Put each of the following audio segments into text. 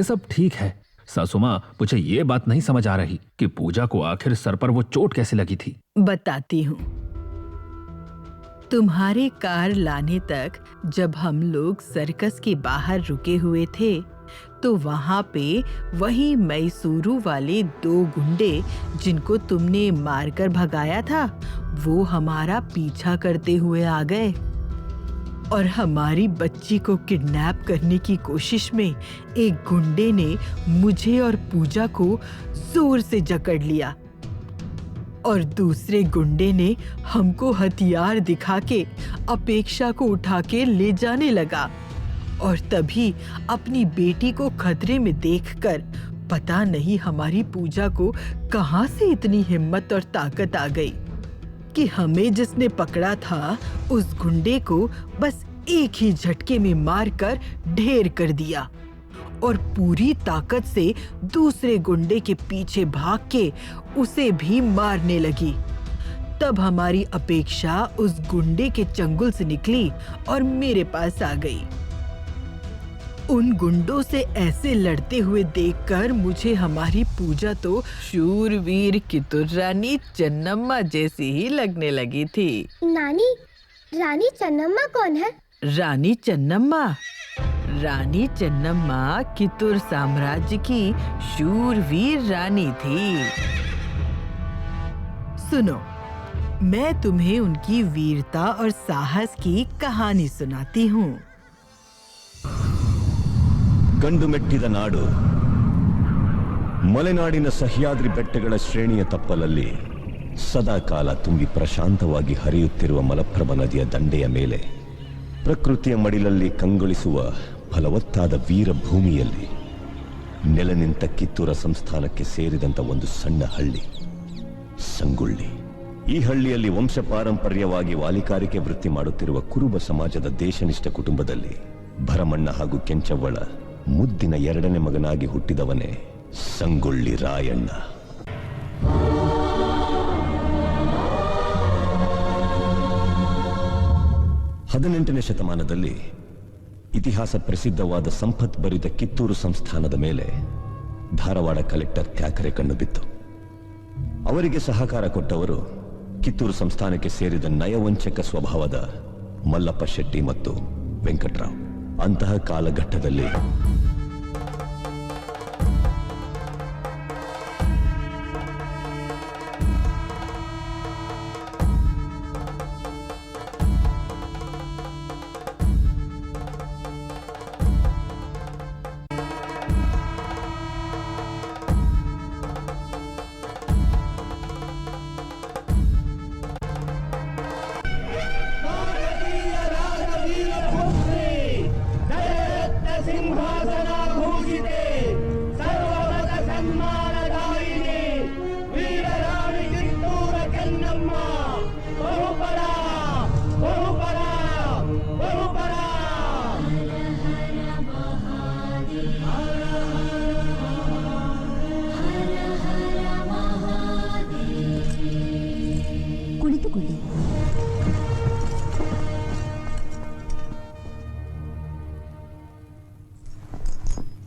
सब ठीक है। सासू माँ, मुझे ये बात नहीं समझ आ रही कि पूजा को आखिर सर पर वो चोट कैसे लगी थी। बताती हूँ। तुम्हारे कार लाने तक जब हम लोग सर्कस के बाहर रुके हुए थे तो वहाँ पे वही मैसूरू वाले 2 गुंडे जिनको तुमने मारकर भगाया था, वो हमारा पीछा करते हुए आ गए और हमारी बच्ची को किडनैप करने की कोशिश में एक गुंडे ने मुझे और पूजा को जोर से जकड़ लिया और दूसरे गुंडे ने हमको हथियार दिखा के अपेक्षा को उठा के ले जाने लगा और तभी अपनी बेटी को खतरे में देखकर पता नहीं हमारी पूजा को कहां से इतनी हिम्मत और ताकत आ गई कि हमें जिसने पकड़ा था उस गुंडे को बस एक ही झटके में मारकर ढेर कर दिया और पूरी ताकत से दूसरे गुंडे के पीछे भाग के उसे भी मारने लगी। तब हमारी अपेक्षा उस गुंडे के चंगुल से निकली और मेरे पास आ गई। उन गुंडों से ऐसे लड़ते हुए देखकर मुझे हमारी पूजा तो शूरवीर कितुर रानी चन्नम्मा जैसी ही लगने लगी थी। नानी, रानी चन्नम्मा कौन है? रानी चन्नम्मा कितुर साम्राज्य की शूरवीर रानी थी। सुनो, मैं तुम्हें उनकी वीरता और साहस की कहानी सुनाती हूँ। ಗಂಡು ಮೆಟ್ಟಿದ ನಾಡು ಮಲೆನಾಡಿನ ಸಹ್ಯಾದ್ರಿ ಬೆಟ್ಟಗಳ ಶ್ರೇಣಿಯ ತಪ್ಪಲಲ್ಲಿ ಸದಾ ಕಾಲ ತುಂಬಿ ಪ್ರಶಾಂತವಾಗಿ ಹರಿಯುತ್ತಿರುವ ಮಲಪ್ರಭಾ ನದಿಯ ದಂಡೆಯ ಮೇಲೆ ಪ್ರಕೃತಿಯ ಮಡಿಲಲ್ಲಿ ಕಂಗೊಳಿಸುವ ಫಲವತ್ತಾದ ವೀರ ಭೂಮಿಯಲ್ಲಿ ನೆಲೆ ನಿಂತ ಕಿತ್ತೂರ ಸಂಸ್ಥಾನಕ್ಕೆ ಸೇರಿದಂತ ಒಂದು ಸಣ್ಣ ಹಳ್ಳಿ ಸಂಗೊಳ್ಳಿ. ಈ ಹಳ್ಳಿಯಲ್ಲಿ ವಂಶ ಪಾರಂಪರ್ಯವಾಗಿ ವಾಲಿಕಾರಿಕೆ ವೃತ್ತಿ ಮಾಡುತ್ತಿರುವ ಕುರುಬ ಸಮಾಜದ ದೇಶನಿಷ್ಠ ಕುಟುಂಬದಲ್ಲಿ ಭರಮಣ್ಣ ಹಾಗೂ ಕೆಂಚವ್ವಳ ಮುದ್ದಿನ 2ನೇ ಮಗನಾಗಿ ಹುಟ್ಟಿದವನೇ ಸಂಗೊಳ್ಳಿ ರಾಯಣ್ಣ. ಹದಿನೆಂಟನೇ ಶತಮಾನದಲ್ಲಿ ಇತಿಹಾಸ ಪ್ರಸಿದ್ಧವಾದ ಸಂಪತ್ಭರಿತ ಕಿತ್ತೂರು ಸಂಸ್ಥಾನದ ಮೇಲೆ ಧಾರವಾಡ ಕಲೆಕ್ಟರ್ ತ್ಯಾಕರೆ ಕಣ್ಣು ಬಿತ್ತು. ಅವರಿಗೆ ಸಹಕಾರ ಕೊಟ್ಟವರು ಕಿತ್ತೂರು ಸಂಸ್ಥಾನಕ್ಕೆ ಸೇರಿದ ನಯವಂಚಕ ಸ್ವಭಾವದ ಮಲ್ಲಪ್ಪ ಶೆಟ್ಟಿ ಮತ್ತು ವೆಂಕಟರಾವ್. ಅಂತಹ ಕಾಲಘಟ್ಟದಲ್ಲಿ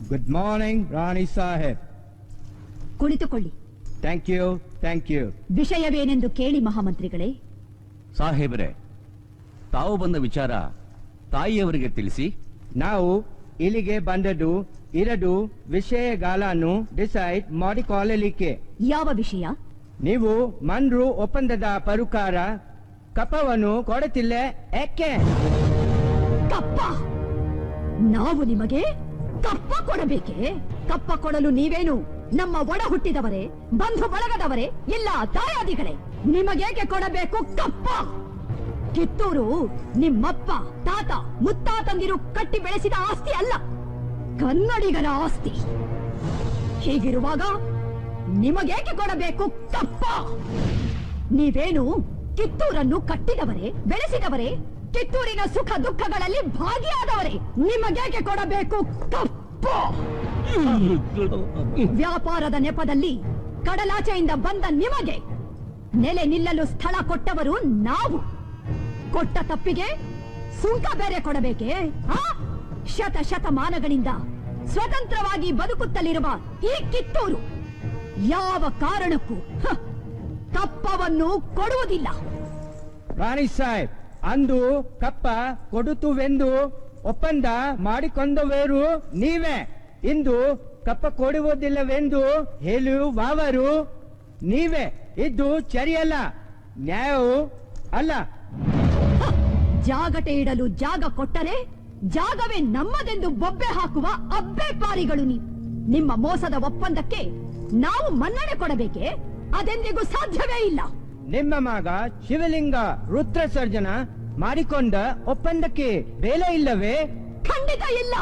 ಗುಡ್ ಮಾರ್ನಿಂಗ್ ರಾಣಿ ಸಾಹೇಬ್. ಕುಳಿತುಕೊಳ್ಳಿ. Thank you. ವಿಷಯವೇನೆಂದು ಕೇಳಿ ಮಹಾಮಂತ್ರಿಗಳೇ. ಸಾಹೇಬ್ರೆ, ತಾವು ಬಂದ ವಿಚಾರ ತಾಯಿಯವರಿಗೆ ತಿಳಿಸಿ. ನಾವು ಇಲ್ಲಿಗೆ ಬಂದದ್ದು 2 ವಿಷಯಗಳನ್ನು ಡಿಸೈಡ್ ಮಾಡಿಕೊಳ್ಳಲಿಕ್ಕೆ. ಯಾವ ವಿಷಯ? ನೀವು ಮನ್ರು ಒಪ್ಪಂದದ ಪ್ರಕಾರ ಕಪ್ಪವನ್ನು ಕೊಡುತ್ತಿಲ್ಲ ಯಾಕೆ? ಕಪ್ಪ? ನಾವು ನಿಮಗೆ ಕಪ್ಪ ಕೊಡಬೇಕೆ? ಕಪ್ಪ ಕೊಡಲು ನೀವೇನು ನಮ್ಮ ಒಡ ಹುಟ್ಟಿದವರೇ, ಬಂಧು ಬಳಗದವರೇ, ಇಲ್ಲ ದಾಯಾದಿಗಳೇ? ನಿಮಗೇಕೆ ಕೊಡಬೇಕು ಕಪ್ಪ? ಕಿತ್ತೂರು ನಿಮ್ಮಪ್ಪ, ತಾತ, ಮುತ್ತಾತಂದಿರು ಕಟ್ಟಿ ಬೆಳೆಸಿದ ಆಸ್ತಿ ಅಲ್ಲ, ಕನ್ನಡಿಗರ ಆಸ್ತಿ. ಹೀಗಿರುವಾಗ ನಿಮಗೇಕೆ ಕೊಡಬೇಕು ಕಪ್ಪ? ನೀವೇನು ಕಿತ್ತೂರನ್ನು ಕಟ್ಟಿದವರೇ, ಬೆಳೆಸಿದವರೇ, ಕಿತ್ತೂರಿನ ಸುಖ ದುಃಖಗಳಲ್ಲಿ ಭಾಗಿಯಾದವರೇ. ನಿಮಗೇಕೆ ಕೊಡಬೇಕು ಕಪ್ಪ? ವ್ಯಾಪಾರದ ನೆಪದಲ್ಲಿ ಕಡಲಾಚೆಯಿಂದ ಬಂದ ನಿಮಗೆ ನೆಲೆ ನಿಲ್ಲಲು ಸ್ಥಳ ಕೊಟ್ಟವರು ನಾವು. ಕೊಟ್ಟ ತಪ್ಪಿಗೆ ಸುಂಕ ಬೇರೆ ಕೊಡಬೇಕೆ? ಶತಮಾನಗಳಿಂದ ಸ್ವತಂತ್ರವಾಗಿ ಬದುಕುತ್ತಲಿರುವ ಈ ಕಿತ್ತೂರು ಯಾವ ಕಾರಣಕ್ಕೂ ಕಪ್ಪವನ್ನು ಕೊಡುವುದಿಲ್ಲ. ರಾಣಿ ಸಾಹೇಬ್, ಅಂದು ಕಪ್ಪ ಕೊಡುತ್ತುವೆಂದು ಒಪ್ಪಂದ ಮಾಡಿಕೊಂಡವರು ನೀವೇ. ಇಂದು ಕಪ್ಪ ಕೊಡುವುದಿಲ್ಲವೆಂದು ಹೇಳುವವರು ನೀವೇ. ಇದು ಸರಿಯಲ್ಲ, ನ್ಯಾಯವೂ ಅಲ್ಲ. ಜಾಗಟೆ ಇಡಲು ಜಾಗ ಕೊಟ್ಟರೆ ಜಾಗವೇ ನಮ್ಮದೆಂದು ಬೊಬ್ಬೆ ಹಾಕುವ ಅಬ್ಬೆ ಪಾರಿಗಳು ನೀವು. ನಿಮ್ಮ ಮೋಸದ ಒಪ್ಪಂದಕ್ಕೆ ನಾವು ಮನ್ನಣೆ ಕೊಡಬೇಕೆ? ಅದೆಂದಿಗೂ ಸಾಧ್ಯವೇ ಇಲ್ಲ. ನಿಮ್ಮ ಮಗ ಶಿವಲಿಂಗ ರುದ್ರ ಸರ್ಜನ ಮಾಡಿಕೊಂಡ ಒಪ್ಪಂದಕ್ಕೆ ಬೆಲೆ ಇಲ್ಲವೇ? ಖಂಡಿತ ಇಲ್ಲ.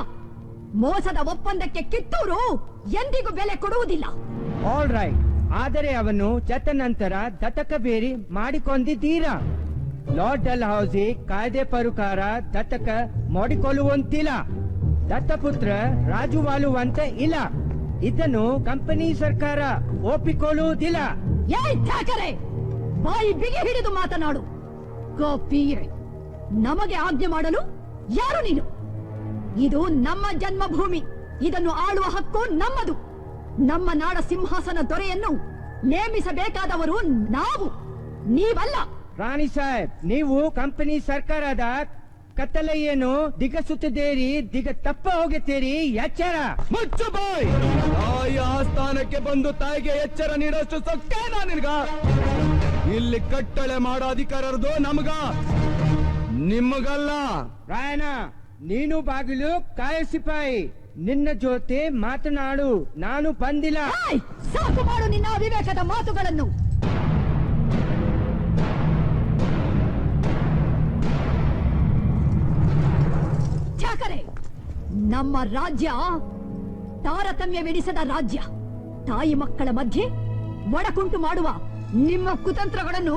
ಮೋಸದ ಒಪ್ಪಂದಕ್ಕೆ ಕಿತ್ತೂರು ಎಂದಿಗೂ ಬೆಲೆ ಕೊಡುವುದಿಲ್ಲ. ಆಲ್ ರೈಟ್, ಆದರೆ ಅವನು ಚತ್ತ ನಂತರ ದತ್ತಕ ಬೇರಿ ಮಾಡಿಕೊಂಡಿದ್ದೀರಾ. ಲಾರ್ಡ್ ಡಲ್ ಹೌಸಿ ಕಾಯ್ದೆ ಪ್ರಕಾರ ದತ್ತಕ ಮಾಡಿಕೊಳ್ಳುವಂತಿಲ್ಲ. ದತ್ತಪುತ್ರ ರಾಜುವಾಲುವಂತ ಇಲ್ಲ. ಇದನ್ನು ಕಂಪನಿ ಸರ್ಕಾರ ಒಪ್ಪಿಕೊಳ್ಳುವುದಿಲ್ಲ. ಏಯ್ ಠಾಕರೆ, ಬಾಯಿ ಬಿಗಿ ಹಿಡಿದು ಮಾತನಾಡು. ಗೋಪಿಯೇ, ನಮಗೆ ಆಜ್ಞೆ ಮಾಡಲು ಯಾರು ನೀನು? ಇದು ನಮ್ಮ ಜನ್ಮಭೂಮಿ. ಇದನ್ನು ಆಳುವ ಹಕ್ಕು ನಮ್ಮದು. ನಮ್ಮ ನಾಡ ಸಿಂಹಾಸನ ದೊರೆಯನ್ನು ನೇಮಿಸಬೇಕಾದವರು ನಾವು, ನೀವಲ್ಲ. ರಾಣಿ ಸಾಹೇಬ್, ನೀವು ಕಂಪನಿ ಸರ್ಕಾರದ ಕತ್ತಲೆಯನ್ನು ದಿಗಸುತ್ತಿದ್ದೀರಿ. ದಿಗ ತಪ್ಪ ಹೋಗುತ್ತೀರಿ. ಎಚ್ಚರ. ಮುಚ್ಚು ಬಾಯ್! ತಾಯಿಯ ಆಸ್ಥಾನಕ್ಕೆ ಬಂದು ತಾಯಿಗೆ ಎಚ್ಚರ ನೀಡೋಷ್ಟು ಸೊಕ್ಕೇನಾ ನಿನ್ಗ? ಇಲ್ಲಿ ಕಟ್ಟಳೆ ಮಾಡೋ ಅಧಿಕಾರದ್ದು ನಮಗ, ನಿಮಗಲ್ಲ. ರಾಯಣ್ಣ, ನೀನು ಬಾಗಿಲು ಕಾಯ ಸಿಪಾಯಿ. ನಿನ್ನ ಜೊತೆ ಮಾತನಾಡು ನಾನು ಬಂದಿಲ್ಲ. ಏಯ್, ಸಾಕು ಮಾಡು ನಿನ್ನ ಅವಿವೇಕದ ಮಾತುಗಳನ್ನು. ಠಾಕರೆ, ನಮ್ಮ ರಾಜ್ಯ ತಾರತಮ್ಯವೆನಿಸದ ರಾಜ್ಯ. ತಾಯಿ ಮಕ್ಕಳ ಮಧ್ಯೆ ಒಡಕುಂಟು ಮಾಡುವ ನಿಮ್ಮ ಕುತಂತ್ರಗಳನ್ನು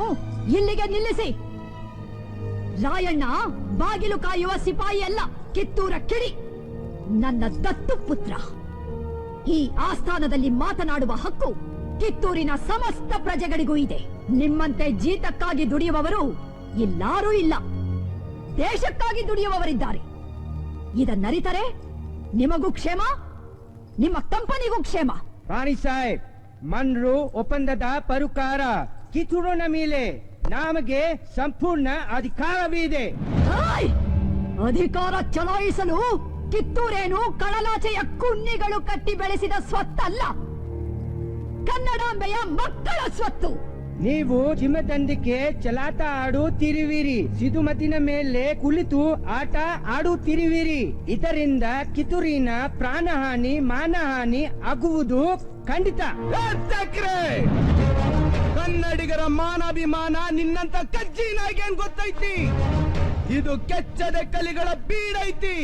ಇಲ್ಲಿಗೆ ನಿಲ್ಲಿಸಿ. ರಾಯಣ್ಣ ಬಾಗಿಲು ಕಾಯುವ ಸಿಪಾಯಿ ಅಲ್ಲ, ಕಿತ್ತೂರ ಕಿಡಿ, ನನ್ನ ದತ್ತು ಪುತ್ರ. ಈ ಆಸ್ಥಾನದಲ್ಲಿ ಮಾತನಾಡುವ ಹಕ್ಕು ಕಿತ್ತೂರಿನ ಸಮಸ್ತ ಪ್ರಜೆಗಳಿಗೂ ಇದೆ. ನಿಮ್ಮಂತೆ ಜೀತಕ್ಕಾಗಿ ದುಡಿಯುವವರು ಇಲ್ಲಾರೂ ಇಲ್ಲ. ದೇಶಕ್ಕಾಗಿ ದುಡಿಯುವವರಿದ್ದಾರೆ. ಇದನ್ನರಿತರೆ ನಿಮಗೂ ಕ್ಷೇಮ, ನಿಮ್ಮ ಕಂಪನಿಗೂ ಕ್ಷೇಮ. ರಾಣಿ ಸಾಹೇಬ್, ಮನ್ರು ಒಪ್ಪಂದದ ಪ್ರಕಾರ ಕಿತ್ತೂರಿನ ಮೇಲೆ ನಮಗೆ ಸಂಪೂರ್ಣ ಅಧಿಕಾರವಿದೆ. ಏಯ್! ಅಧಿಕಾರ ಚಲಾಯಿಸಲು ಕಿತ್ತೂರೇನು ಕಡಲಾಚೆಯ ಕುನ್ನಿಗಳು ಕಟ್ಟಿ ಬೆಳೆಸಿದ ಸ್ವತ್ತಲ್ಲ, ಕನ್ನಡಾಂಬೆಯ ಮಕ್ಕಳ ಸ್ವತ್ತು. ನೀವು ಚಿಮ್ಮದಂದಿಕೆ ಚಲಾಟ ಆಡುತ್ತಿರುವಿರಿ. ಸಿಧುಮತಿನ ಮೇಲೆ ಕುಳಿತು ಆಟ ಆಡುತ್ತಿರುವಿರಿ. ಇದರಿಂದ ಕಿತ್ತೂರಿನ ಪ್ರಾಣಹಾನಿ ಮಾನಹಾನಿ ಆಗುವುದು ಖಂಡಿತ. ಕನ್ನಡಿಗರ ಮಾನಾಭಿಮಾನ ನಿನ್ನಂತ ಕಜ್ಜಿನಾಗೇನ್ ಗೊತ್ತೈತಿ? ಇದು ಕೆಚ್ಚದ ಕಲಿಗಳ ಬೀಡೈತಿ.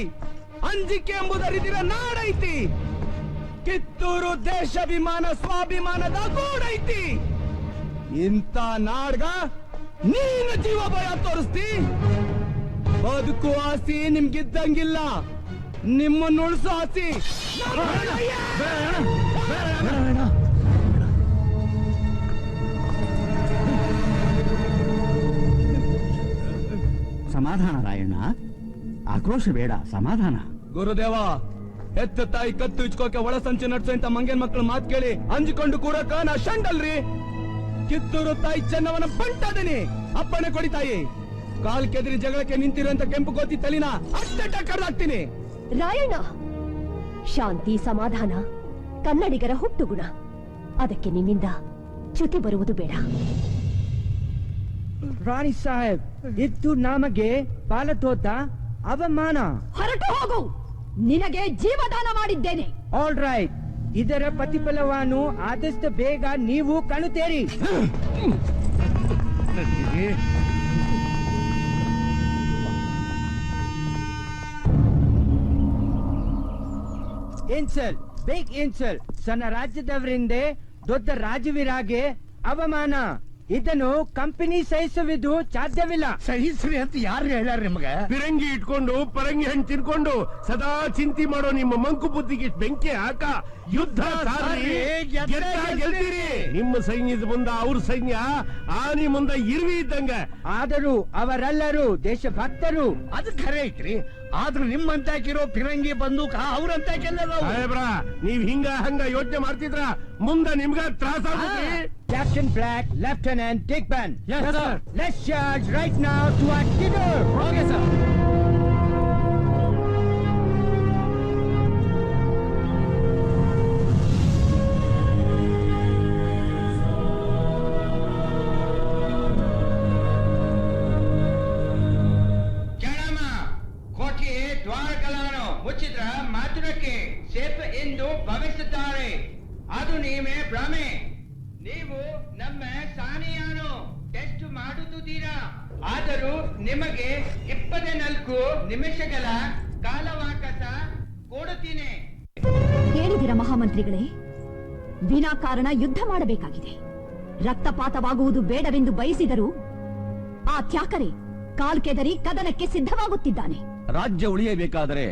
ಅಂಜಿಕೆ ಎಂಬುದರಿದಿರ ನಾಡೈತಿ. ಕಿತ್ತೂರು ದೇಶಾಭಿಮಾನ ಸ್ವಾಭಿಮಾನದ ಗೂಡೈತಿ. ಇಂಥ ನಾಡ್ಗ ನೀನು ಜೀವ ಭಯ ತೋರಿಸ್ತಿ? ಬದುಕು ಆಸಿ ನಿಮ್ಗಿದ್ದಂಗಿಲ್ಲ, ನಿಮ್ಮನ್ನು ಉಳಿಸೋ ಆಸಿ. ಸಮಾಧಾನ ರಾಯಣ್ಣ, ಆಕ್ರೋಶ ಬೇಡ, ಸಮಾಧಾನ. ಗುರುದೇವ, ಹೆತ್ತ ತಾಯಿ ಕತ್ತು ಇಚ್ಕೋಕೆ ಒಳ ಸಂಚೆ ನಡ್ಸೋ ಇಂತ ಮಂಗೇನ್ ಮಕ್ಕಳು ಮಾತು ಕೇಳಿ ಅಂಜಿಕೊಂಡು ಕೂಡಕ ನಾ ಶಂಡಲ್ರಿ. ಕಿತ್ತೂರು ತಾಯಿ ಚೆನ್ನವನ ಬಂಟದೀನಿ. ಅಪ್ಪನೆ ಕೊಡಿ ತಾಯಿ. ಕಾಲ್ ಕೆದರಿ ಜಗಳಕ್ಕೆ ನಿಂತಿರುವಂತ ಕೆಂಪು ಗೋತಿ ತಲಿನ ಅಷ್ಟಟ ಕಡ್ದಾಕ್ತೀನಿ. ರಾಯಣ್ಣ, ಶಾಂತಿ ಸಮಾಧಾನ ಕನ್ನಡಿಗರ ಹುಟ್ಟುಗುಣ. ಅದಕ್ಕೆ ನಿನ್ನಿಂದ ಚ್ಯುತಿ ಬರುವುದು ಬೇಡ. ರಾಣಿ ಸಾಹೇಬ್, ಇದು ನಮಗೆ ಪಾಲತೋತ ಅವಮಾನ. ಹೊರಟು ಹೋಗು, ನಿನಗೆ ಜೀವದಾನ ಮಾಡಿದ್ದೇನೆ. ಆಲ್ ರೈಟ್, ಇದರ ಪ್ರತಿಫಲವನ್ನು ಆದಷ್ಟು ಬೇಗ ನೀವು ಕಾಣುತ್ತೀರಿ. ಇನ್ಸಲ್, ಬೇಕ್ ಇನ್ಸಲ್. ಸಣ್ಣ ರಾಜ್ಯದವರಿಂದ ದೊಡ್ಡ ರಾಜವೀರಾಗೆ ಅವಮಾನ. ಇದನ್ನು ಕಂಪನಿ ಸಹಿಸುವುದು ಸಾಧ್ಯವಿಲ್ಲ. ಸಹಿಸ್ರಿ ಅಂತ ಯಾರು ಹೇಳ್ಯಾರ ನಿಮ್ಗೆ? ಪಿರಂಗಿ ಇಟ್ಕೊಂಡು ಪರಂಗಿ ಹಣ್ಣು ತಿನ್ಕೊಂಡು ಸದಾ ಚಿಂತೆ ಮಾಡೋ ನಿಮ್ಮ ಮಂಕು ಬುದ್ಧಿಗೆ ಬೆಂಕಿ ಹಾಕ. ಯುದ್ಧ ಸಾರ್ರಿ, ಗೆಲ್ತೀರಿ. ನಿಮ್ಮ ಸೈನ್ಯದ ಮುಂದ ಅವ್ರ ಸೈನ್ಯ ಆನಿ ಮುಂದ ಇರ್ವಿ ಇದ್ದಂಗ. ಆದರೂ ಅವರೆಲ್ಲರೂ ದೇಶಭಕ್ತರು. ಅದು ಖರೆ ಐತ್ರಿ. ಆದ್ರೂ ನಿಮ್ಮಂತಾಕಿರೋ ಫಿರಂಗಿ ಬಂದೂಕ ಅವ್ರಂತ ಸಾಹೇಬ್ರ, ನೀವ್ ಹಿಂಗ ಹಂಗ ಯೋಚನೆ ಮಾಡ್ತಿದ್ರ ಮುಂದ ನಿಮ್ಗ ತ್ರಾಸ ಆಗುತ್ತೆ. Captain Black, Lieutenant Dickman. Yes, sir. Let's charge right now to our dinner. Okay, sir. ಕೋಟೆಯ ದ್ವಾರಗಳನ್ನು ಮುಚ್ಚಿದ್ರ ಮಾತುರಕ್ಕೆ ಸೇಫ್ ಎಂದು ಭಾವಿಸುತ್ತಾರೆ. ಅದು ನೀವೇ ಭ್ರಮೆ. ನೀವು ನಮ್ಮ ಸಾನೆಯನ್ನು ಟೆಸ್ಟ್ ಮಾಡುತ್ತೀರಾ. ಆದರೂ ನಿಮಗೆ 24 ನಿಮಿಷಗಳ ಕಾಲಾವಕಾಶ ಕೊಡುತ್ತೀನಿ. ಕೇಳಿದಿರ ಮಹಾಮಂತ್ರಿಗಳೇ, ವಿನಾಕಾರಣ ಯುದ್ಧ ಮಾಡಬೇಕಾಗಿದೆ. ರಕ್ತಪಾತವಾಗುವುದು ಬೇಡವೆಂದು ಬಯಸಿದರೂ ಆ ತ್ಯಾಕರೆ ಕಾಲ್ಕೆದರಿ ಕದನಕ್ಕೆ ಸಿದ್ಧವಾಗುತ್ತಿದ್ದಾನೆ. ರಾಜ್ಯ ಉಳಿಯಬೇಕಾದರೆ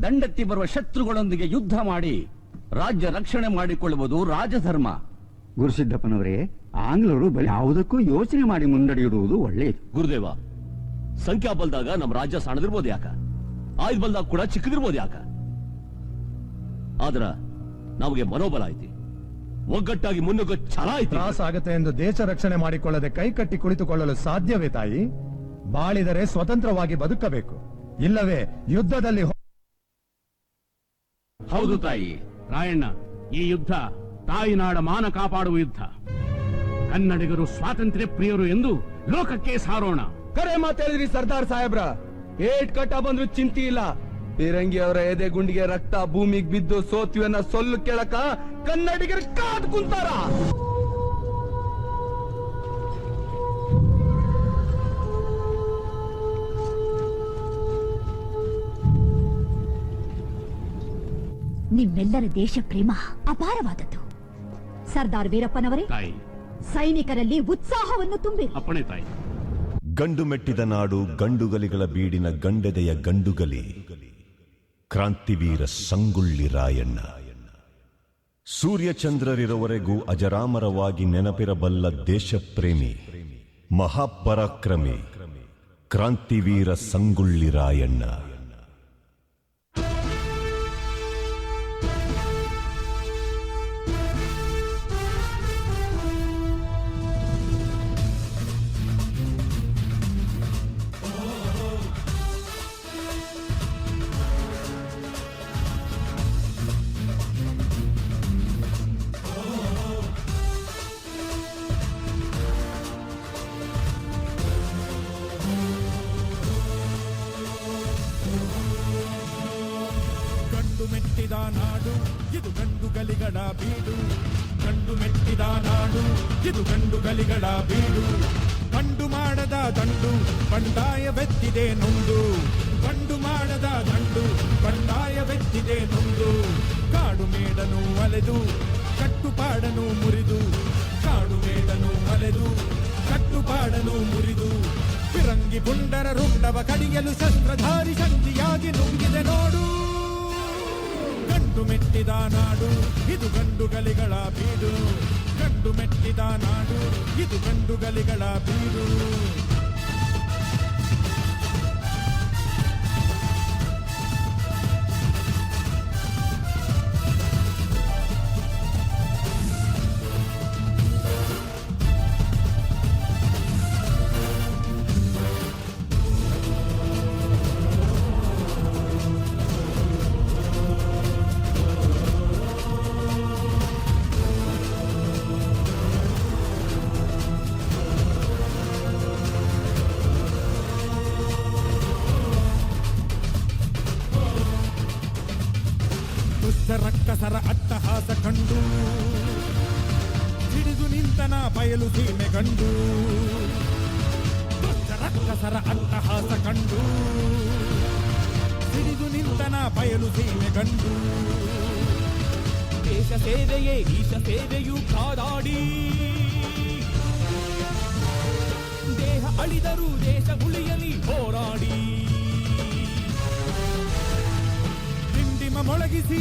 ದಂಡೆತ್ತಿ ಬರುವ ಶತ್ರುಗಳೊಂದಿಗೆ ಯುದ್ಧ ಮಾಡಿ ರಾಜ್ಯ ರಕ್ಷಣೆ ಮಾಡಿಕೊಳ್ಳುವುದು ರಾಜಧರ್ಮ. ಗುರುಸಿದ್ದಪ್ಪನವರೇ, ಆಂಗ್ಲರು ಬಳಿ ಯಾವುದಕ್ಕೂ ಯೋಚನೆ ಮಾಡಿ ಮುನ್ನಡೆಯಿಡುವುದು ಒಳ್ಳೆಯದು. ಗುರುದೇವ, ಸಂಖ್ಯಾ ಬಲ್ದಾಗ ನಮ್ಮ ರಾಜ್ಯ ಸಣ್ಣದಿರ್ಬೋದು ಯಾಕ, ಆಯುಧ ಬಲ್ದಾಗ ಕೂಡ ಚಿಕ್ಕದಿರ್ಬೋದು ಯಾಕ, ಆದ್ರ ನಮಗೆ ಮನೋಬಲ ಐತಿ, ಒಗ್ಗಟ್ಟಾಗಿ ಮುನ್ನುಗ್ಗೋ ಛಲ ಐತಿ. ತ್ರಾಸ ಆಗತ್ತೆ ಎಂದು ದೇಶ ರಕ್ಷಣೆ ಮಾಡಿಕೊಳ್ಳದೆ ಕೈಕಟ್ಟಿ ಕುಳಿತುಕೊಳ್ಳಲು ಸಾಧ್ಯವೇ ತಾಯಿ? ಬಾಳಿದರೆ ಸ್ವತಂತ್ರವಾಗಿ ಬದುಕಬೇಕು, ಇಲ್ಲವೇ ಯುದ್ಧದಲ್ಲಿ ಹೌದು ತಾಯಿ. ರಾಯಣ್ಣ, ಈ ಯುದ್ಧ ತಾಯಿನಾಡ ಮಾನ ಕಾಪಾಡುವ ಯುದ್ಧ. ಕನ್ನಡಿಗರು ಸ್ವಾತಂತ್ರ್ಯ ಪ್ರಿಯರು ಎಂದು ಲೋಕಕ್ಕೆ ಸಾರೋಣ. ಕರೆ ಮಾತಾಡಿದ್ರಿ ಸರ್ದಾರ್ ಸಾಹೇಬ್ರ. ಏಟ್ ಕಟ್ಟ ಬಂದ್ರು ಚಿಂತೆ ಇಲ್ಲ. ಪಿರಂಗಿ ಅವರ ಎದೆ ಗುಂಡಿಗೆ ರಕ್ತ ಭೂಮಿಗೆ ಬಿದ್ದು ಸೋತ್ವಿಯನ್ನ ಸೊಲ್ಲು ಕೇಳಕ ಕನ್ನಡಿಗರು ಕಾದ್ ಕುಂತಾರ. ನಿಮ್ಮೆಲ್ಲರ ದೇಶ ಪ್ರೇಮ ಅಪಾರವಾದದ್ದು. ಸರ್ದಾರ್ ವೀರಪ್ಪನವರೇ, ತಾಯಿ, ಸೈನಿಕರಲ್ಲಿ ಉತ್ಸಾಹವನ್ನು ತುಂಬಿರಿ. ಅಪ್ಪಣೆ ತಾಯಿ. ಗಂಡು ಮೆಟ್ಟಿದ ನಾಡು ಗಂಡುಗಲಿಗಳ ಬೀಡಿನ ಗಂಡೆದೆಯ ಗಂಡುಗಲಿ ಕ್ರಾಂತಿವೀರ ಸಂಗೊಳ್ಳಿ ರಾಯಣ್ಣ. ಸೂರ್ಯಚಂದ್ರರಿರುವವರೆಗೂ ಅಜರಾಮರವಾಗಿ ನೆನಪಿರಬಲ್ಲ ದೇಶಪ್ರೇಮಿ, ಮಹಾಪರಾಕ್ರಮಿ ಕ್ರಾಂತಿವೀರ ಸಂಗೊಳ್ಳಿ ರಾಯಣ್ಣ. ಮೆಟ್ಟಿದ ನಾಡು ಇದು ಗಂಡುಗಲಿಗಳ ಬೀಡು. ಗಂಡು ಮೆಟ್ಟಿದ ನಾಡು ಇದು ಗಂಡುಗಲಿಗಳ ಬೀಡು. ಗಂಡು ಮಾಡದ ದಂಡು ಬಂಡಾಯವೆತ್ತಿದೆ ನೊಂದು. ಗಂಡು ಮಾಡದ ದಂಡು ಬಂಡಾಯವೆತ್ತಿದೆ ನೊಂದು. ಕಾಡು ಮೇಡನು ಅಲೆದು ಕಟ್ಟುಪಾಡನು ಮುರಿದು. ಕಾಡು ಮೇಡನು ಅಲೆದು ಕಟ್ಟುಪಾಡನು ಮುರಿದು. ಫಿರಂಗಿ ಪುಂಡರ ರುಂಡವ ಕಡಿಯಲು ಶಸ್ತ್ರಧಾರಿ ಶಕ್ತಿಯಾಗಿ ನುಂಗಿದೆ ನೋಡು. ಗಂಡು ಮೆಟ್ಟಿದ ನಾಡು ಇದು ಗಂಡುಗಲಿಗಳ ಬೀಡು. ಗಂಡು ಮೆಟ್ಟಿದ ನಾಡು ಇದು ಗಂಡುಗಲಿಗಳ ಬೀಡು. ರಕ್ಕಸರ ಅಟ್ಟಹಾಸ ಕಂಡು ಹಿಡಿದು ನಿಂತನ ಬಯಲು ಸೀಮೆ ಗಂಡು. ರಕ್ಕಸರ ಅಟ್ಟಹಾಸ ಕಂಡು ಹಿಡಿದು ನಿಂತನ ಬಯಲು ಸೀಮೆ ಗಂಡು. ದೇಶ ಸೇವೆಯೇ ಈಶ ಸೇವೆಯು ಕಾದಾಡಿ ಅಳಿದರೂ ದೇಶ ಉಳಿಯಲಿ ಹೋರಾಡಿ ದಿಂಡಿಮ ಮೊಳಗಿಸಿ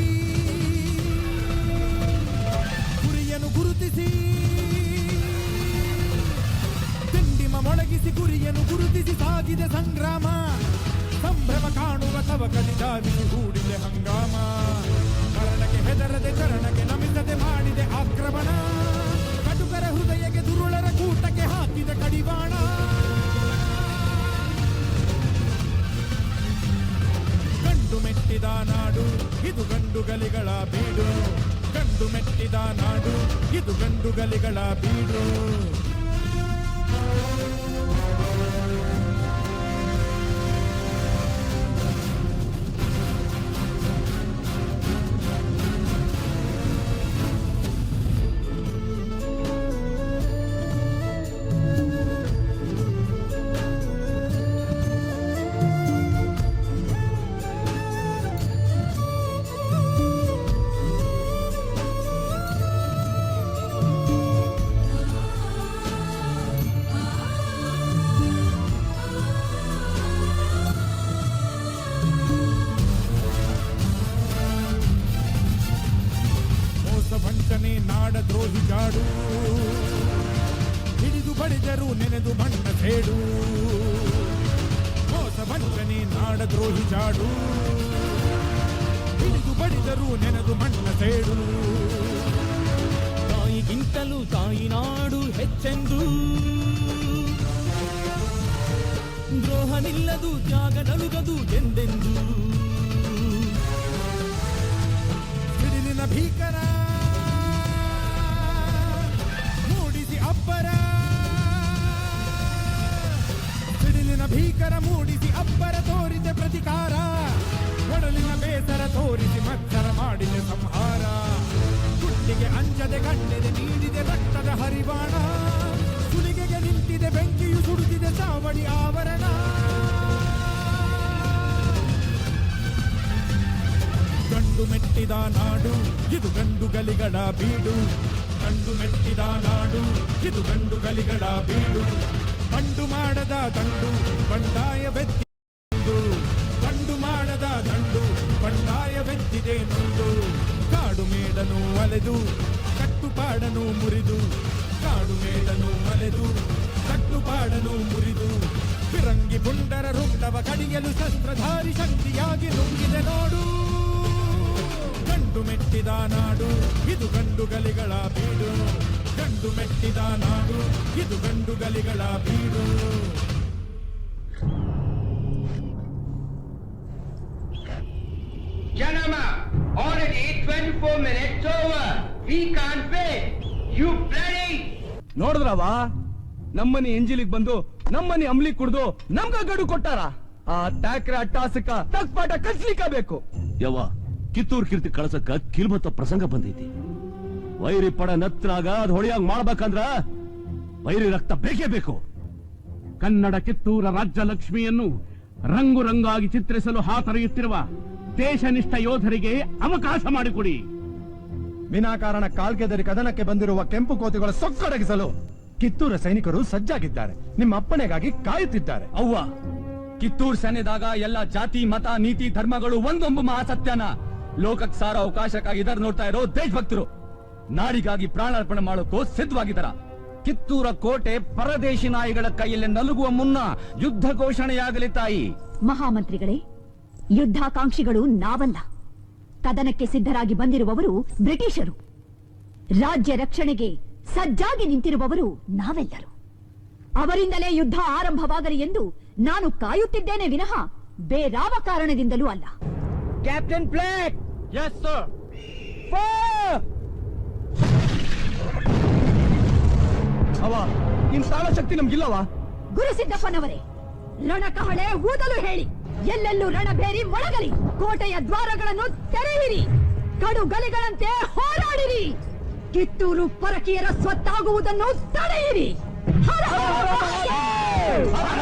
ಗುರಿಯನ್ನು ಗುರುತಿಸಿ ದಿಂಡಿಮ ಮೊಳಗಿಸಿ ಗುರಿಯನ್ನು ಗುರುತಿಸಿ ಸಾಗಿದೆ ಸಂಗ್ರಾಮ ಸಂಭ್ರಮ ಕಾಣುವ ತವಕದಿ ಧಾವಿಸಿ ಹೂಡಿದೆ ಹಂಗಾಮ ಮರಣಕ್ಕೆ ಹೆದರದೆ ಚರಣಕ್ಕೆ ನಮಿಸದೆ ಮಾಡಿದೆ ಆಕ್ರಮಣ ಕಟುಕರ ಹೃದಯಕ್ಕೆ ದುರುಳರ ಕೂಟಕ್ಕೆ ಹಾಕಿದ ಕಡಿವಾಣ ಗಂಡು ಮೆಟ್ಟಿದ ನಾಡು ಇದು ಗಂಡುಗಲಿಗಳ ಬೀಡು ಗಂಡು ಮೆಟ್ಟಿದ ನಾಡು ಇದು ಗಂಡುಗಲಿಗಳ ಬೀಡು ವಂಚನೆ ನಾಡ ದ್ರೋಹಿ ಜಾಡು ಹಿಡಿದು ಬಡಿದರು ನೆನೆದು ಮಣ್ಣ ಸೇಡು ಮೋಸ ವಂಚನೆ ನಾಡ ದ್ರೋಹಿ ಜಾಡು ಹಿಡಿದು ಬಡಿದರು ನೆನೆದು ಮಣ್ಣ ಸೇಡು ತಾಯಿಗಿಂತಲೂ ತಾಯಿ ನಾಡು ಹೆಚ್ಚೆಂದು ದ್ರೋಹ ನಿಲ್ಲದು ತ್ಯಾಗ ನಲುಗದು ಎಂದೆಂದು ಸಿಡಿಲಿನ ಭೀಕರ ಅಬ್ಬರ ಸಿಡಿಲಿನ ಭೀಕರ ಮೂಡಿಸಿ ಅಬ್ಬರ ತೋರಿದೆ ಪ್ರತಿಕಾರ ಒಡಲಿನ ಬೇಸರ ತೋರಿಸಿ ಮತ್ಸರ ಮಾಡಿದೆ ಸಂಹಾರ ಗುಟ್ಟಿಗೆ ಅಂಜದೆ ಕಂಡಿದೆ ನೀಡಿದೆ ರಕ್ತದ ಹರಿವಾಣ ಸುಲಿಗೆಗೆ ನಿಂತಿದೆ ಬೆಂಕಿಯು ಸುಡುತ್ತಿದೆ ಚಾವಡಿ ಆವರಣ ಗಂಡು ಮೆಟ್ಟಿದ ನಾಡು ಇದು ಗಂಡುಗಲಿಗಳ ಬೀಡು ಗಂಡು ಮೆಟ್ಟಿದ ನಾಡು ಇದು ಗಂಡುಗಲಿಗಳ ಬೀಡು ಬಂಡು ಮಾಡದ ದಂಡು ಬಂಡಾಯ ಬೆತ್ತಿದು ಬಂಡು ಮಾಡದ ದಂಡು ಬಂಡಾಯ ಬೆತ್ತಿದೆ ನೊಂದು ಕಾಡು ಮೇಡನು ಅಲೆದು ಕಟ್ಟುಪಾಡನು ಮುರಿದು ಕಾಡು ಮೇಡನು ಅಲೆದು ಕಟ್ಟುಪಾಡನು ಮುರಿದು ಫಿರಂಗಿ ಪುಂಡರ ರುಂಡವ ಕಡಿಯಲು ಶಸ್ತ್ರಧಾರಿ ಶಕ್ತಿಯಾಗಿ ನುಂಗಿದೆ ನೋಡು ಗಂಡು ಮೆಟ್ಟಿದ ನಾಡು ಇದು ಗಂಡುಗಲಿಗಳ ಬೀಡು ಗಂಡು ಮೆಟ್ಟಿದ ನಾಡು ಇದು ಗಂಡುಗಲಿಗಳ ಬೀಡು Janama, already 24 minutes over. We can't wait. You bloody! ನೋಡಿದ್ರವ ನಮ್ಮನಿ ಎಂಜಿಲಿಗೆ ಬಂದು ನಮ್ಮನಿ ಅಂಬ್ಲಿ ಕುಡ್ದು ನಮ್ಗ ಗಡು ಕೊಟ್ಟಾರ ಆ ಟ್ಯಾಕ್ರ ಅಟ್ಟಾಸಕ ತಕ್ಪಾಟ ಕಚ್ಲಿಕ್ಕ ಬೇಕು ಯವ್ವ ಕಿತ್ತೂರ್ ಕೀರ್ತಿ ಕಳಸಕ್ಕ ಕಿಲ್ಮತ್ತ ಪ್ರಸಂಗ ಬಂದೈತಿ ವೈರಿ ಪಡ ನತ್ರಾಗ ಅದ್ ಹೊಳಿಯಾಗ ಮಾಡ್ಬೇಕಂದ್ರ ವೈರಿ ರಕ್ತ ಬೇಕೇ ಬೇಕು ಕನ್ನಡ ಕಿತ್ತೂರ ರಾಜ್ಯ ಲಕ್ಷ್ಮಿಯನ್ನು ರಂಗು ರಂಗಾಗಿ ಚಿತ್ರಿಸಲು ಹಾತೊರೆಯುತ್ತಿರುವ ದೇಶನಿಷ್ಠ ಯೋಧರಿಗೆ ಅವಕಾಶ ಮಾಡಿಕೊಡಿ ವಿನಾಕಾರಣ ಕಾಲ್ಗೆದರಿ ಕದನಕ್ಕೆ ಬಂದಿರುವ ಕೆಂಪು ಕೋತಿಗಳ ಸೊಕ್ಕಡಗಿಸಲು ಕಿತ್ತೂರ ಸೈನಿಕರು ಸಜ್ಜಾಗಿದ್ದಾರೆ ನಿಮ್ಮ ಅಪ್ಪಣೆಗಾಗಿ ಕಾಯುತ್ತಿದ್ದಾರೆ ಅವ್ವ ಕಿತ್ತೂರ್ ಸೇನೆದಾಗ ಎಲ್ಲ ಜಾತಿ ಮತ ನೀತಿ ಧರ್ಮಗಳು ಒಂದೊಂದು ಮಹಾಸತ್ಯನ ಲೋಕಕ್ ಸಾರ ಅವಕಾಶಕ್ಕಾಗಿ ಇದರ್ ನೋಡ್ತಾ ಇರೋ ದೇಶಭಕ್ತರು ನಾಡಿಗಾಗಿ ಪ್ರಾಣಾರ್ಪಣೆ ಮಾಡೋಕ್ಕೂ ಸಿದ್ಧವಾಗಿದ್ದಾರ ಕಿತ್ತೂರ ಕೋಟೆ ಪರದೇಶಿ ನಾಯಿಗಳ ಕೈಯಲ್ಲಿ ನಲುಗುವ ಮುನ್ನ ಯುದ್ಧ ಘೋಷಣೆಯಾಗಲಿ ತಾಯಿ ಮಹಾಮಂತ್ರಿಗಳೇ ಯುದ್ಧಾಕಾಂಕ್ಷಿಗಳು ನಾವಲ್ಲ ಕದನಕ್ಕೆ ಸಿದ್ಧರಾಗಿ ಬಂದಿರುವವರು ಬ್ರಿಟಿಷರು ರಾಜ್ಯ ರಕ್ಷಣೆಗೆ ಸಜ್ಜಾಗಿ ನಿಂತಿರುವವರು ನಾವೆಲ್ಲರೂ ಅವರಿಂದಲೇ ಯುದ್ಧ ಆರಂಭವಾಗಲಿ ಎಂದು ನಾನು ಕಾಯುತ್ತಿದ್ದೇನೆ ವಿನಃ ಬೇರಾವ ಕಾರಣದಿಂದಲೂ ಅಲ್ಲ ಕ್ಯಾಪ್ಟನ್ ಫ್ಲಾಗ್ ಎಸ್ ಸರ್ ಅವ ನಿಮ್ ತಾಳ ಶಕ್ತಿ ನಮ್ಗಿಲ್ಲವಾ ಗುರುಸಿದ್ದಪ್ಪನವರೇ ರಣಕಹಳೆ ಊದಲು ಹೇಳಿ ಎಲ್ಲೆಲ್ಲೂ ರಣಬೇರಿ ಮೊಳಗಲಿ ಕೋಟೆಯ ದ್ವಾರಗಳನ್ನು ತೆರೆಯಿರಿ ಕಡುಗಲಿಗಳಂತೆ ಹೋರಾಡಿರಿ ಕಿತ್ತೂರು ಪರಕೀಯರ ಸ್ವತ್ತಾಗುವುದನ್ನು ತಡೆಯಿರಿ ಹರ ಹರ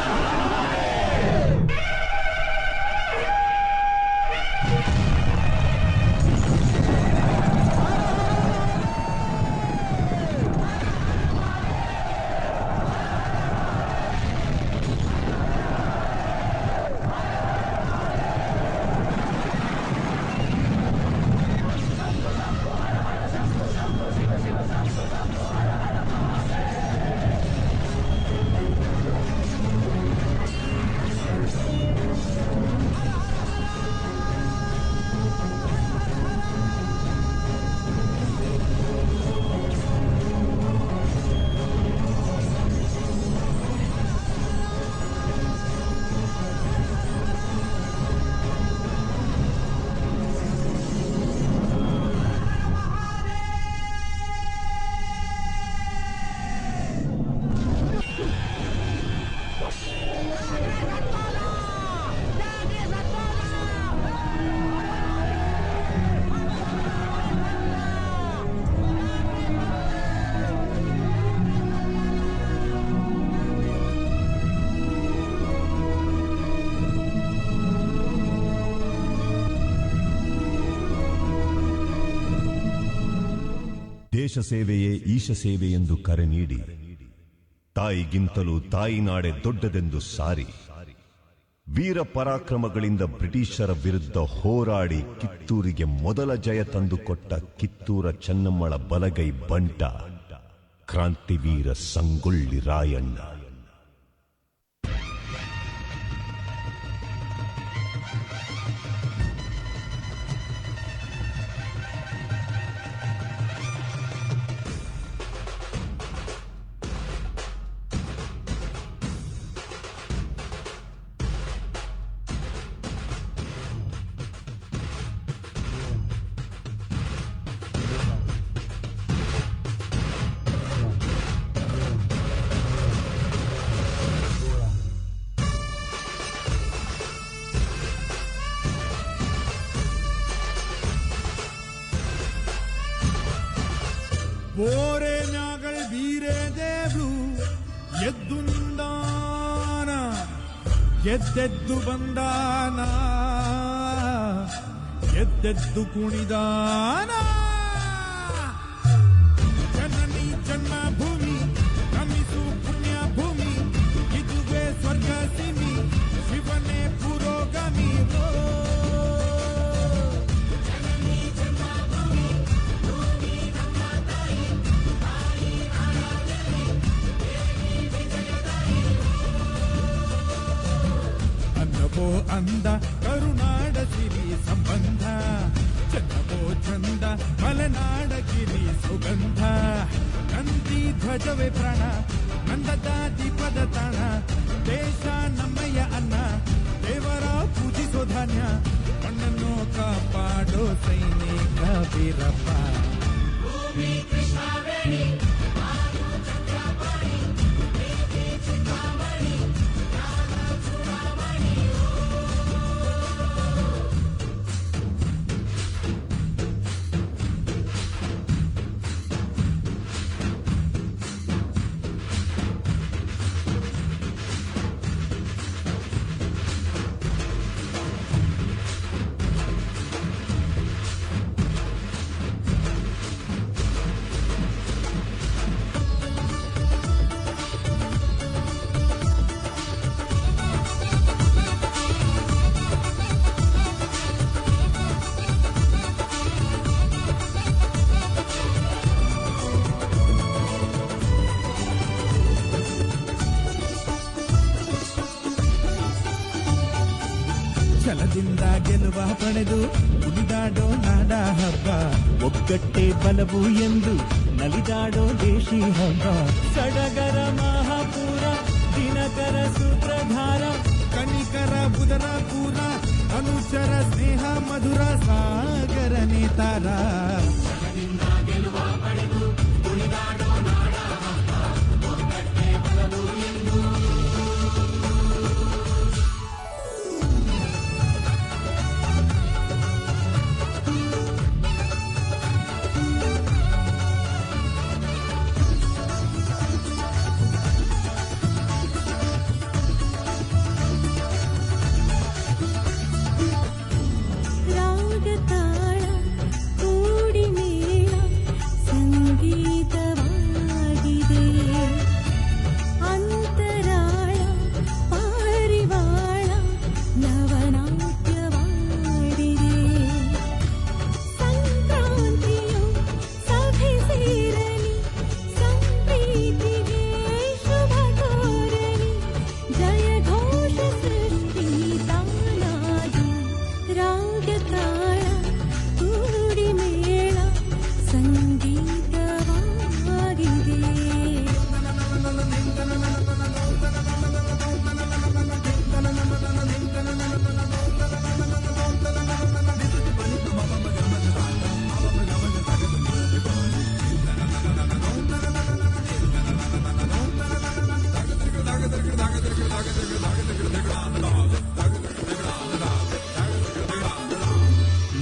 ದೇಶ ಸೇವೆಯೇ ಈಶ ಸೇವೆ ಎಂದು ಕರೆ ನೀಡಿ ತಾಯಿಗಿಂತಲೂ ತಾಯಿನಾಡೆ ದೊಡ್ಡದೆಂದು ಸಾರಿ ವೀರ ಪರಾಕ್ರಮಗಳಿಂದ ಬ್ರಿಟಿಷರ ವಿರುದ್ಧ ಹೋರಾಡಿ ಕಿತ್ತೂರಿಗೆ ಮೊದಲ ಜಯ ತಂದುಕೊಟ್ಟ ಕಿತ್ತೂರ ಚೆನ್ನಮ್ಮಳ ಬಲಗೈ ಬಂಟ ಕ್ರಾಂತಿವೀರ ಸಂಗೊಳ್ಳಿ ರಾಯಣ್ಣ. ಬೋರೆ ಮ್ಯಾಗಳ್ ಬೀರೆ ದೇವ್ರು ಎದ್ದು ನಿಂದಾನ, ಎದ್ದೆದ್ದು ಬಂದಾನ, ಎದ್ದೆದ್ದು ಕುಣಿದಾನ. ಜನನಿ ಜನ್ಮಭೂಮಿ ನಮಿಸು ಪುಣ್ಯ ಭೂಮಿ, ಇದುವೇ ಸ್ವರ್ಗ ಸಿಮಿ, ಶಿವನೇ ಪುರೋಗಮಿ. ಅನ್ನವೋ ಅಂದ ಕರುನಾಡ ಸಿರಿ ಸಂಬಂಧ, ಚನ್ನವೋ ಚಂದ ಮಲೆನಾಡ ಗಿರಿ ಸುಗಂಧ. ನಂದಿ ಧ್ವಜವೇ ಪ್ರಾಣ, ನಂದದ ದೀಪದ ತಾಣ, ದೇಶ ನಮ್ಮಯ್ಯ ಅನ್ನ, ದೇವರ ಪೂಜಿಸೋ ಧಾನ್ಯ, ಮಣ್ಣನ್ನು ಕಾಪಾಡೋ ಸೈನಿಕ ವೀರಪ್ಪ. ಛಲದಿಂದ ಗೆಲುವ ಪಡೆದು ಕುಣಿದಾಡೋ ನಾಡ ಹಬ್ಬ, ಒಗ್ಗಟ್ಟೆ ಬಲವು ಎಂದು ನಲಿದಾಡೋ ದೇಶಿ ಹಬ್ಬ. ಸಡಗರ ಮಹಾಪೂರ, ದಿನಕರ ಸೂತ್ರಧಾರ, ಕನಿಕರ ಬುಧರ ಪೂರ, ಅನುಚರ ಸ್ನೇಹ ಮಧುರ, ಸಾಗರ ನೇತಾರ. ಗೆಲುವ ಪಡೆದು ಕುಣಿದಾಡೋ ನಾಡ ಹಬ್ಬ, ಒಗ್ಗಟ್ಟೆ ಬಲವು ಎಂದು.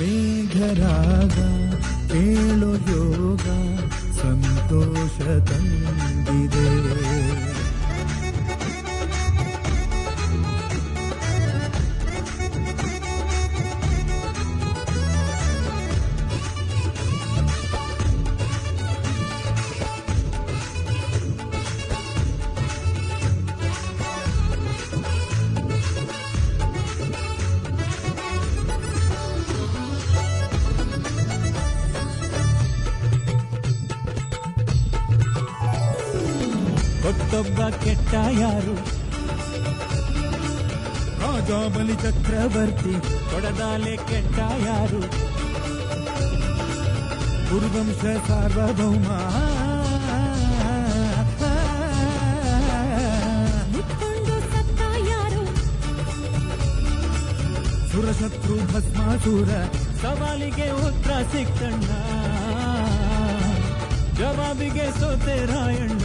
ಮೇಘರಾಗ ಕೇಳೋ ಯೋಗ ಸಂತೋಷ ತಂದಿದೆ. ಮತ್ತೊಬ್ಬ ಕೆಟ್ಟ ಯಾರು ರಾಜ ಬಲಿ ಚಕ್ರವರ್ತಿ ಕೊಡದಾಲೆ ಕೆಟ್ಟ ಯಾರು ಕುರುವಂಶ ಸಾರ್ವಭೌಮ ಮುತ್ಕೊಂಡು ಸತ್ತ ಯಾರು ಸುರಶತ್ರು ಭಸ್ಮಾಸುರ ಸವಾಲಿಗೆ ಉತ್ತರ ಸಿಕ್ಕಣ್ಣ ಜವಾಬಿಗೆ ಸೋತೆ ರಾಯಣ್ಣ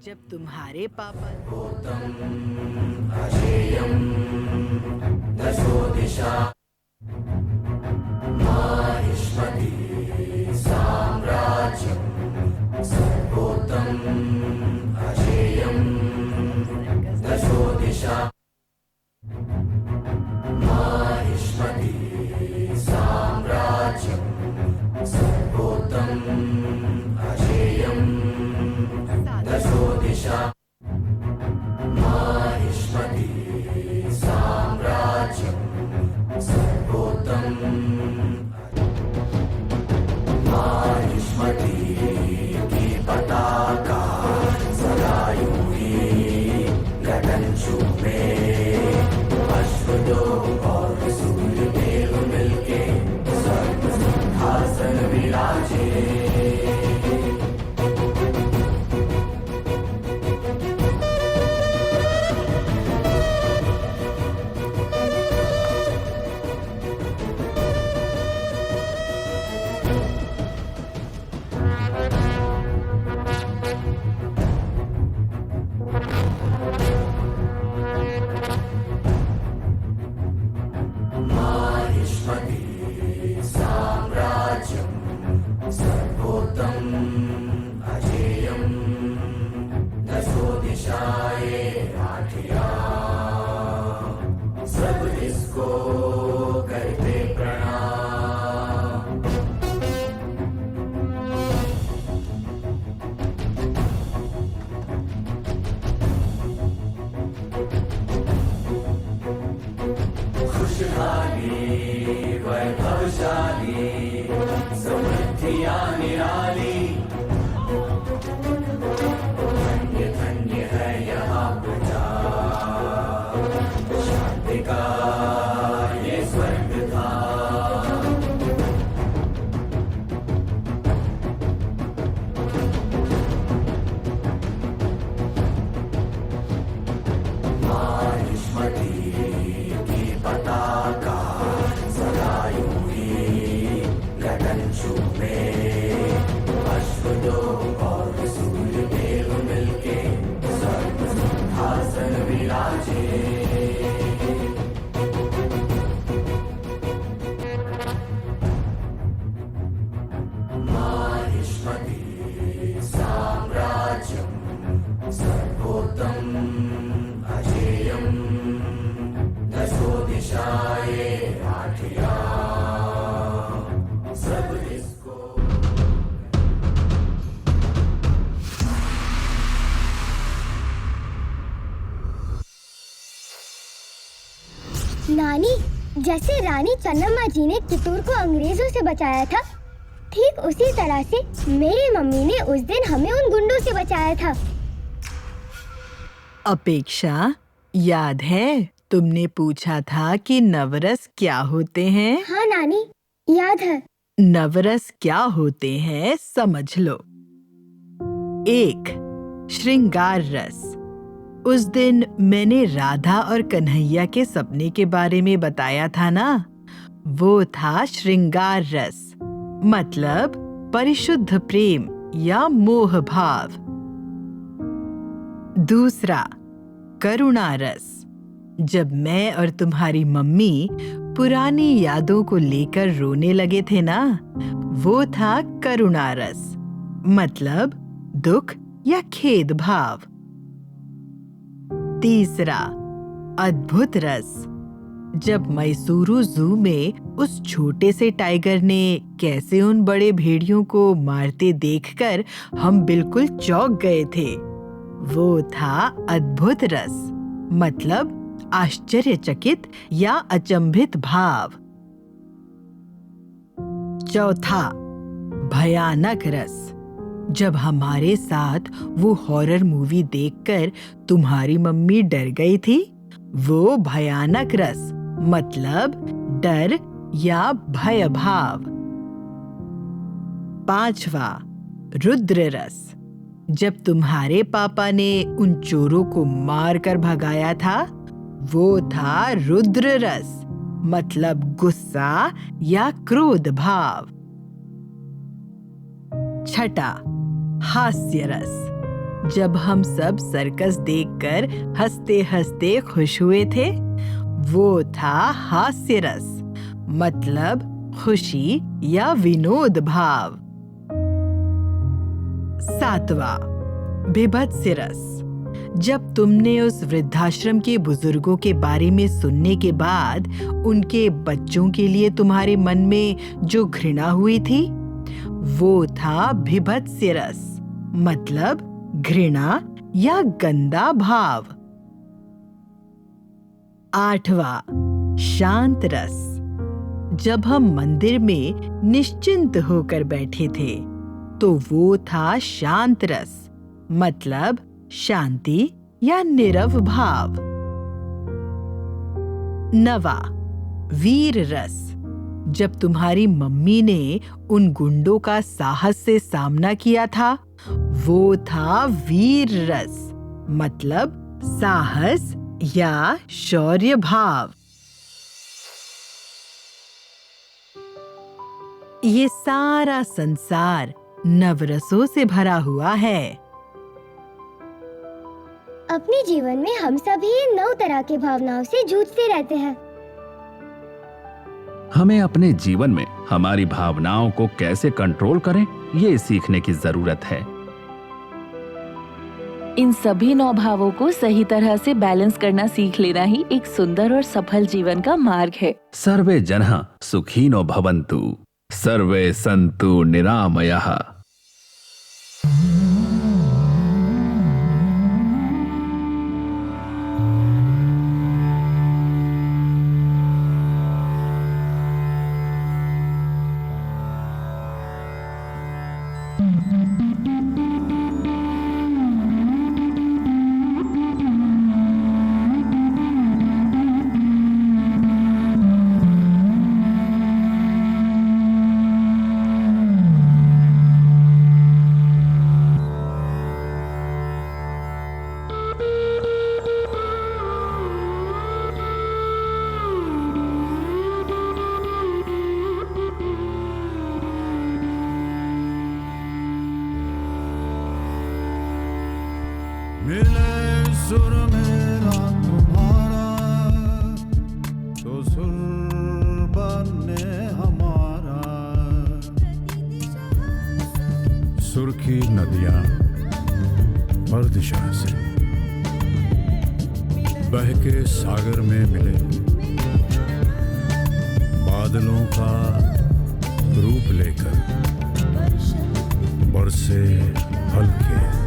जब तुम्हारे पापा धन्य है यहाँ प्रजा शांति का नानी, जैसे रानी चन्नम्मा जी ने कितूर को अंग्रेजों से बचाया था, ठीक उसी तरह से मेरी मम्मी ने उस दिन हमें उन गुंडों से बचाया था। अपेक्षा, याद है तुमने पूछा था कि नवरस क्या होते हैं? हाँ नानी, याद है। नवरस क्या होते हैं समझ लो। 1. श्रृंगार रस। उस दिन मैंने राधा और कन्हैया के सपने के बारे में बताया था ना, वो था श्रृंगार रस, मतलब परिशुद्ध प्रेम या मोह भाव। 2. करुणा रस। जब मैं और तुम्हारी मम्मी पुरानी यादों को लेकर रोने लगे थे ना, वो था करुणा रस, मतलब दुख या खेद भाव। 3. अद्भुत रस। जब मैसूरू जू में उस छोटे से टाइगर ने कैसे उन बड़े भेड़ियों को मारते देखकर हम बिल्कुल चौंक गए थे, वो था अद्भुत रस, मतलब आश्चर्यचकित या अचंभित भाव। 4. भयानक रस। जब हमारे साथ वो हॉरर मूवी देखकर तुम्हारी मम्मी डर गई थी, वो भयानक रस, मतलब डर या भय भाव। 5. रुद्र रस। जब तुम्हारे पापा ने उन चोरों को मारकर भगाया था, वो था रुद्र रस, मतलब गुस्सा या क्रोध भाव। 6. हास्य रस। जब हम सब सर्कस देखकर हंसते हंसते खुश हुए थे, वो था हास्य रस, मतलब खुशी या विनोद भाव। 7. बीभत्स रस। जब तुमने उस वृद्धाश्रम के बुजुर्गों के बारे में सुनने के बाद उनके बच्चों के लिए तुम्हारे मन में जो घृणा हुई थी, वो था बीभत्स रस, मतलब घृणा या गंदा भाव। 8. शांत रस। जब हम मंदिर में निश्चिंत होकर बैठे थे, तो वो था शांत रस, मतलब शांति या नीरव भाव। 9. वीर रस। जब तुम्हारी मम्मी ने उन गुंडों का साहस से सामना किया था, वो था वीर रस, मतलब साहस या शौर्य भाव। ये सारा संसार नवरसों से भरा हुआ है। अपने जीवन में हम सभी 9 तरह के भावनाओं से जूझते रहते हैं। हमें अपने जीवन में हमारी भावनाओं को कैसे कंट्रोल करें, ये सीखने की जरूरत है। इन सभी 9 भावों को सही तरह से बैलेंस करना सीख लेना ही एक सुंदर और सफल जीवन का मार्ग है। सर्वे जनः सुखिनो भवन्तु, सर्वे सन्तु निरामयः। मिले सुर मेरा तुम्हारा तो सुर बने हमारा। सुर की नदियां हर दिशा से बह के सागर में मिले, बादलों का रूप लेकर बरसे हल्के